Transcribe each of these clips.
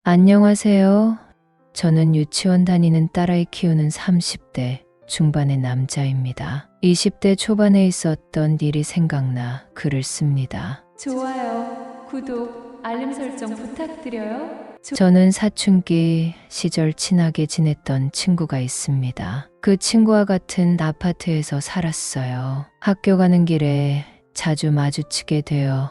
안녕하세요. 저는 유치원 다니는 딸아이 키우는 30대 중반의 남자입니다. 20대 초반에 있었던 일이 생각나 글을 씁니다. 좋아요, 구독, 알림 설정 부탁드려요. 저는 사춘기 시절 친하게 지냈던 친구가 있습니다. 그 친구와 같은 아파트에서 살았어요. 학교 가는 길에 자주 마주치게 되어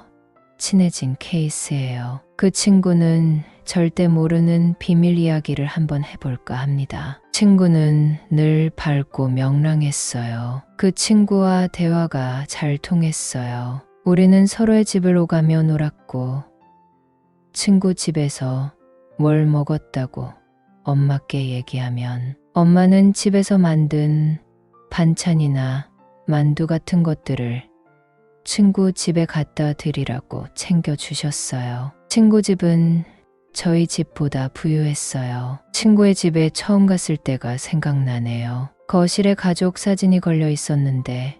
친해진 케이스예요. 그 친구는 절대 모르는 비밀 이야기를 한번 해볼까 합니다. 친구는 늘 밝고 명랑했어요. 그 친구와 대화가 잘 통했어요. 우리는 서로의 집을 오가며 놀았고, 친구 집에서 뭘 먹었다고 엄마께 얘기하면 엄마는 집에서 만든 반찬이나 만두 같은 것들을 친구 집에 갖다 드리라고 챙겨주셨어요. 친구 집은 저희 집보다 부유했어요. 친구의 집에 처음 갔을 때가 생각나네요. 거실에 가족 사진이 걸려 있었는데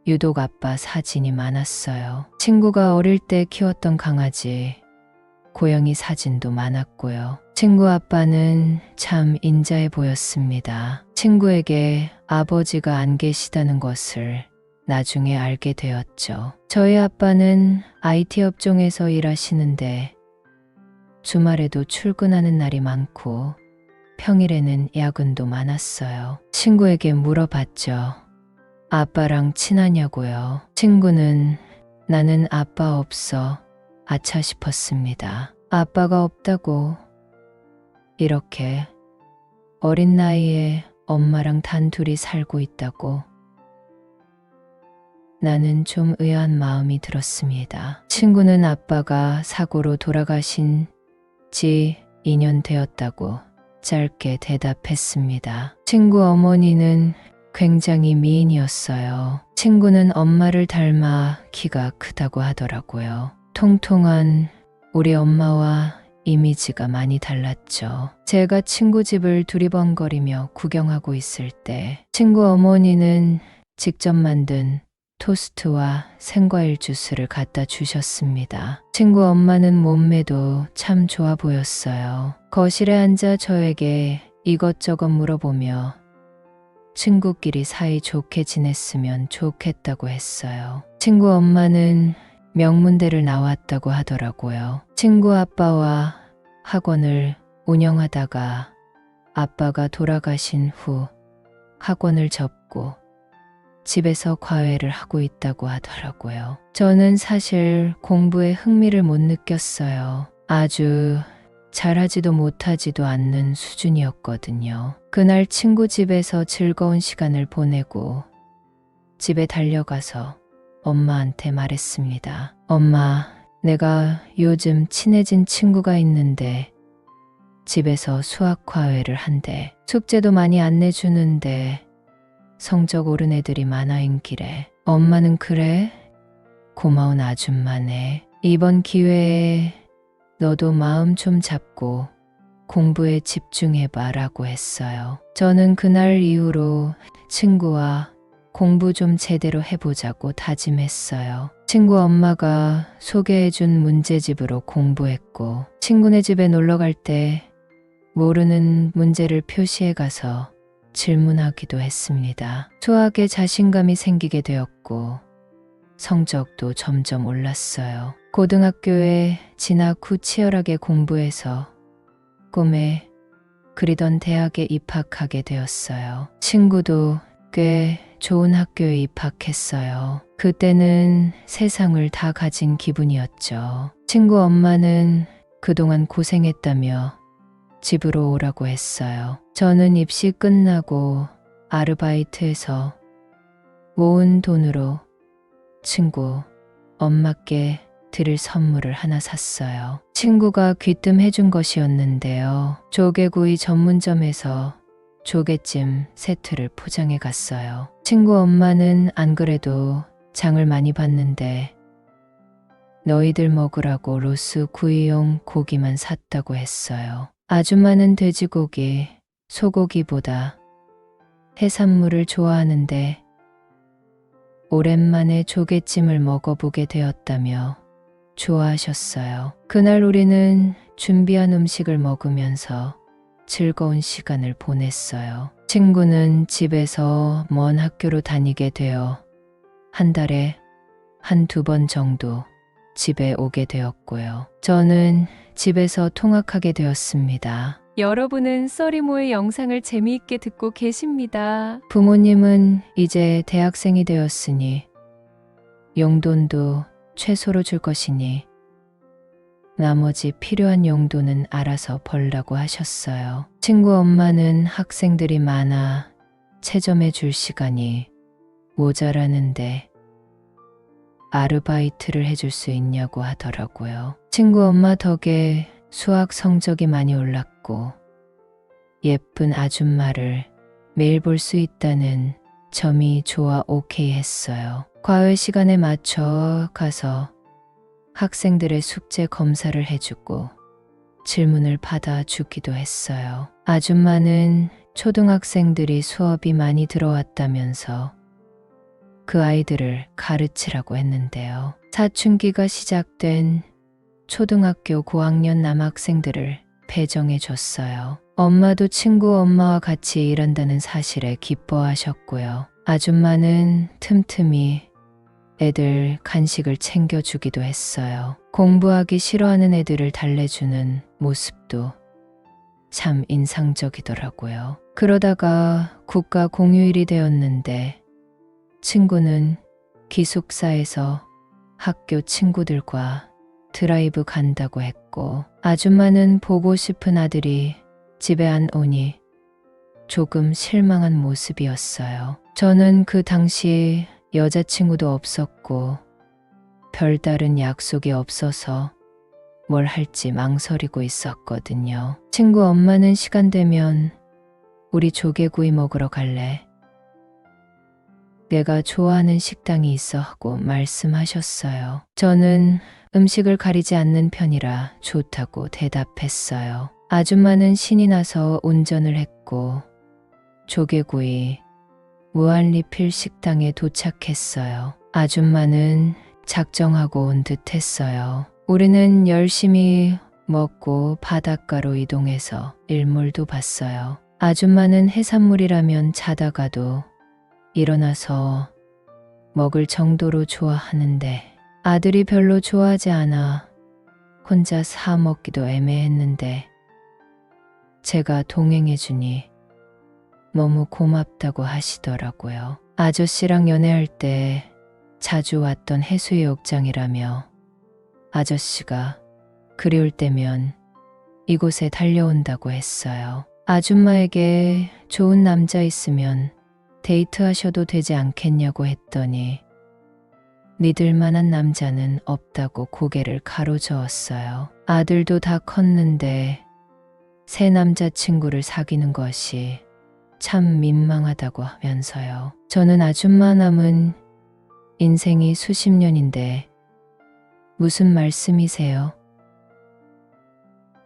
유독 아빠 사진이 많았어요. 친구가 어릴 때 키웠던 강아지, 고양이 사진도 많았고요. 친구 아빠는 참 인자해 보였습니다. 친구에게 아버지가 안 계시다는 것을 나중에 알게 되었죠. 저희 아빠는 IT 업종에서 일하시는데 주말에도 출근하는 날이 많고 평일에는 야근도 많았어요. 친구에게 물어봤죠. 아빠랑 친하냐고요. 친구는 나는 아빠 없어 아차 싶었습니다. 아빠가 없다고. 이렇게 어린 나이에 엄마랑 단둘이 살고 있다고. 나는 좀 의아한 마음이 들었습니다. 친구는 아빠가 사고로 돌아가신 지 2년 되었다고 짧게 대답했습니다. 친구 어머니는 굉장히 미인이었어요. 친구는 엄마를 닮아 키가 크다고 하더라고요. 통통한 우리 엄마와 이미지가 많이 달랐죠. 제가 친구 집을 두리번거리며 구경하고 있을 때 친구 어머니는 직접 만든 토스트와 생과일 주스를 갖다 주셨습니다. 친구 엄마는 몸매도 참 좋아 보였어요. 거실에 앉아 저에게 이것저것 물어보며 친구끼리 사이 좋게 지냈으면 좋겠다고 했어요. 친구 엄마는 명문대를 나왔다고 하더라고요. 친구 아빠와 학원을 운영하다가 아빠가 돌아가신 후 학원을 접고 집에서 과외를 하고 있다고 하더라고요. 저는 사실 공부에 흥미를 못 느꼈어요. 아주 잘하지도 못하지도 않는 수준이었거든요. 그날 친구 집에서 즐거운 시간을 보내고 집에 달려가서 엄마한테 말했습니다. 엄마, 내가 요즘 친해진 친구가 있는데 집에서 수학 과외를 한대. 숙제도 많이 안 내주는데 성적 오른 애들이 많아인 길에. 엄마는 그래? 고마운 아줌마네. 이번 기회에 너도 마음 좀 잡고 공부에 집중해봐 라고 했어요. 저는 그날 이후로 친구와 공부 좀 제대로 해보자고 다짐했어요. 친구 엄마가 소개해준 문제집으로 공부했고 친구네 집에 놀러 갈 때 모르는 문제를 표시해 가서 질문하기도 했습니다. 수학에 자신감이 생기게 되었고 성적도 점점 올랐어요. 고등학교에 진학 후 치열하게 공부해서 꿈에 그리던 대학에 입학하게 되었어요. 친구도 꽤 좋은 학교에 입학했어요. 그때는 세상을 다 가진 기분이었죠. 친구 엄마는 그동안 고생했다며 집으로 오라고 했어요. 저는 입시 끝나고 아르바이트해서 모은 돈으로 친구 엄마께 드릴 선물을 하나 샀어요. 친구가 귀뜸해준 것이었는데요. 조개구이 전문점에서 조개찜 세트를 포장해 갔어요. 친구 엄마는 안 그래도 장을 많이 봤는데 너희들 먹으라고 로스 구이용 고기만 샀다고 했어요. 아줌마는 돼지고기, 소고기보다 해산물을 좋아하는데 오랜만에 조개찜을 먹어보게 되었다며 좋아하셨어요. 그날 우리는 준비한 음식을 먹으면서 즐거운 시간을 보냈어요. 친구는 집에서 먼 학교로 다니게 되어 한 달에 한두 번 정도 집에 오게 되었고요. 저는 집에서 통학하게 되었습니다. 여러분은 써리모의 영상을 재미있게 듣고 계십니다. 부모님은 이제 대학생이 되었으니 용돈도 최소로 줄 것이니 나머지 필요한 용돈은 알아서 벌라고 하셨어요. 친구 엄마는 학생들이 많아 채점해 줄 시간이 모자라는데 아르바이트를 해줄 수 있냐고 하더라고요. 친구 엄마 덕에 수학 성적이 많이 올랐고 예쁜 아줌마를 매일 볼 수 있다는 점이 좋아 오케이 했어요. 과외 시간에 맞춰 가서 학생들의 숙제 검사를 해주고 질문을 받아주기도 했어요. 아줌마는 초등학생들이 수업이 많이 들어왔다면서 그 아이들을 가르치라고 했는데요. 사춘기가 시작된 초등학교 고학년 남학생들을 배정해 줬어요. 엄마도 친구 엄마와 같이 일한다는 사실에 기뻐하셨고요. 아줌마는 틈틈이 애들 간식을 챙겨주기도 했어요. 공부하기 싫어하는 애들을 달래주는 모습도 참 인상적이더라고요. 그러다가 국가 공휴일이 되었는데 친구는 기숙사에서 학교 친구들과 드라이브 간다고 했고 아줌마는 보고 싶은 아들이 집에 안 오니 조금 실망한 모습이었어요. 저는 그 당시 여자친구도 없었고 별다른 약속이 없어서 뭘 할지 망설이고 있었거든요. 친구 엄마는 시간 되면 우리 조개구이 먹으러 갈래? 내가 좋아하는 식당이 있어 하고 말씀하셨어요. 저는 음식을 가리지 않는 편이라 좋다고 대답했어요. 아줌마는 신이 나서 운전을 했고 조개구이 무한리필 식당에 도착했어요. 아줌마는 작정하고 온 듯 했어요. 우리는 열심히 먹고 바닷가로 이동해서 일몰도 봤어요. 아줌마는 해산물이라면 자다가도 일어나서 먹을 정도로 좋아하는데 아들이 별로 좋아하지 않아 혼자 사 먹기도 애매했는데 제가 동행해주니 너무 고맙다고 하시더라고요. 아저씨랑 연애할 때 자주 왔던 해수욕장이라며 아저씨가 그리울 때면 이곳에 달려온다고 했어요. 아줌마에게 좋은 남자 있으면 데이트하셔도 되지 않겠냐고 했더니 믿을 만한 남자는 없다고 고개를 가로저었어요. 아들도 다 컸는데 새 남자친구를 사귀는 것이 참 민망하다고 하면서요. 저는 아줌마 남은 인생이 수십 년인데 무슨 말씀이세요?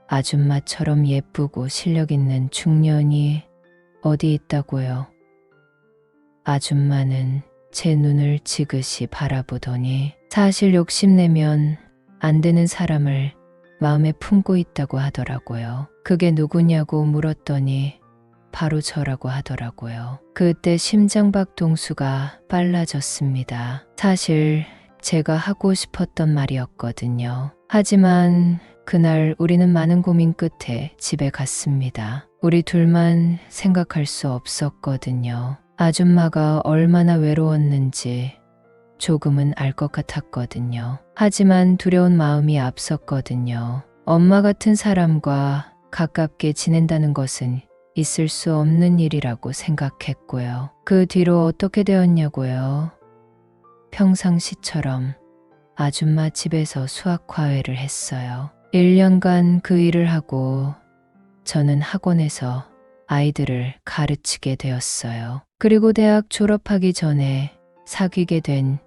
아줌마처럼 예쁘고 실력 있는 중년이 어디 있다고요? 아줌마는 제 눈을 지그시 바라보더니 사실 욕심내면 안 되는 사람을 마음에 품고 있다고 하더라고요. 그게 누구냐고 물었더니 바로 저라고 하더라고요. 그때 심장박동수가 빨라졌습니다. 사실 제가 하고 싶었던 말이었거든요. 하지만 그날 우리는 많은 고민 끝에 집에 갔습니다. 우리 둘만 생각할 수 없었거든요. 아줌마가 얼마나 외로웠는지 조금은 알 것 같았거든요. 하지만 두려운 마음이 앞섰거든요. 엄마 같은 사람과 가깝게 지낸다는 것은 있을 수 없는 일이라고 생각했고요. 그 뒤로 어떻게 되었냐고요? 평상시처럼 아줌마 집에서 수학 과외를 했어요. 1년간 그 일을 하고 저는 학원에서 아이들을 가르치게 되었어요. 그리고 대학 졸업하기 전에 사귀게 된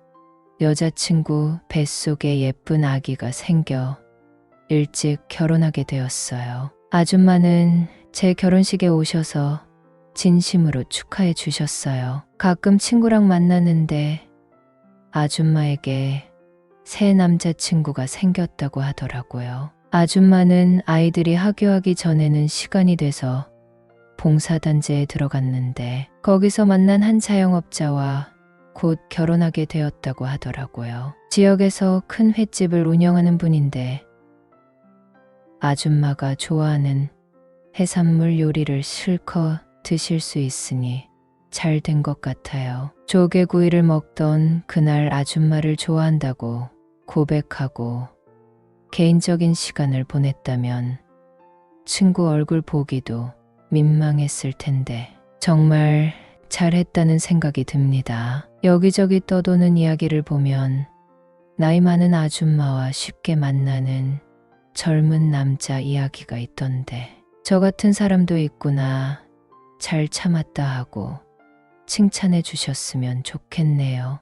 여자친구 뱃속에 예쁜 아기가 생겨 일찍 결혼하게 되었어요. 아줌마는 제 결혼식에 오셔서 진심으로 축하해 주셨어요. 가끔 친구랑 만나는데 아줌마에게 새 남자친구가 생겼다고 하더라고요. 아줌마는 아이들이 하교하기 전에는 시간이 돼서 봉사단체에 들어갔는데 거기서 만난 한 자영업자와 곧 결혼하게 되었다고 하더라고요. 지역에서 큰 횟집을 운영하는 분인데 아줌마가 좋아하는 해산물 요리를 실컷 드실 수 있으니 잘 된 것 같아요. 조개구이를 먹던 그날 아줌마를 좋아한다고 고백하고 개인적인 시간을 보냈다면 친구 얼굴 보기도 민망했을 텐데 정말 잘했다는 생각이 듭니다. 여기저기 떠도는 이야기를 보면 나이 많은 아줌마와 쉽게 만나는 젊은 남자 이야기가 있던데 저 같은 사람도 있구나. 잘 참았다 하고 칭찬해 주셨으면 좋겠네요.